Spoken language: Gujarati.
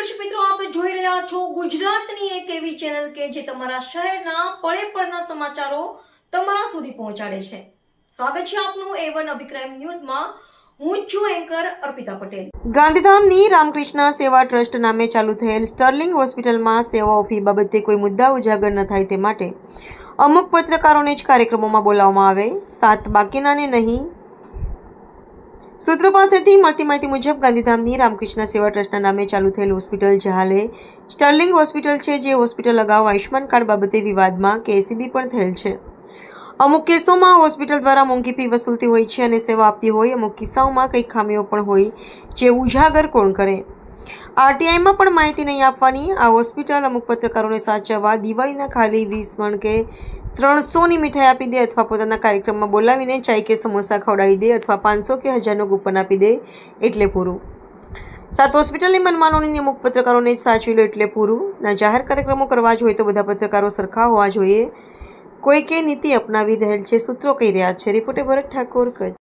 દર્શક મિત્રો, આપ જોઈ રહ્યા છો ગુજરાતની એક એવી ચેનલ કે જે તમારા શહેરના પળે પળના સમાચારો તમારા સુધી પહોંચાડે છે. સ્વાગત છે આપનું A1 અભિક્રાઇમ ન્યૂઝમાં. હું છું એન્કર અર્પિતા પટેલ. ગાંધીધામની રામકૃષ્ણ સેવા ટ્રસ્ટ નામે ચાલુ થયેલ સ્ટર્લિંગ હોસ્પિટલમાં સેવાઓ ફી બાબતે કોઈ મુદ્દા ઉજાગર ન થાય તે માટે અમુક પત્રકારોને જ કાર્યક્રમોમાં બોલાવવામાં આવે, 7 બાકીનાને નહીં. સૂત્રો પાસેથી મળતી માહિતી મુજબ ગાંધીધામની રામકૃષ્ણ સેવા ટ્રસ્ટના નામે ચાલુ થયેલ હોસ્પિટલ જે હાલે સ્ટર્લિંગ હોસ્પિટલ છે, જે હોસ્પિટલ અગાઉ આયુષ્માન કાર્ડ બાબતે વિવાદમાં કેસીબી પણ થયેલ છે. અમુક કેસોમાં હોસ્પિટલ દ્વારા મોંઘી ફી વસૂલતી હોય છે અને સેવા આપતી હોય, અમુક કિસ્સાઓમાં કંઈક ખામીઓ પણ હોય, જે ઉજાગર કોણ કરે? આરટીઆઈમાં પણ માહિતી નહીં આપવાની. આ હોસ્પિટલ અમુક પત્રકારોને સાચવવા દિવાળીના ખાલી 20 મણ કે 300ની મીઠાઈ આપી દે, અથવા પોતાના કાર્યક્રમમાં બોલાવીને ચાય કે સમોસા ખવડાવી દે, અથવા 500 કે 1000નું કૂપન આપી દે એટલે પૂરું. 7 હોસ્પિટલની મનમાનીની અમુક પત્રકારોને જ સાચવી લો એટલે પૂરું. ના જાહેર કાર્યક્રમો કરવા જ હોય તો બધા પત્રકારો સરખા હોવા જોઈએ. કોઈકે નીતિ અપનાવી રહેલ છે, સૂત્રો કહી રહ્યા છે. રિપોર્ટર ભરત ઠાકોર, કચ્છ.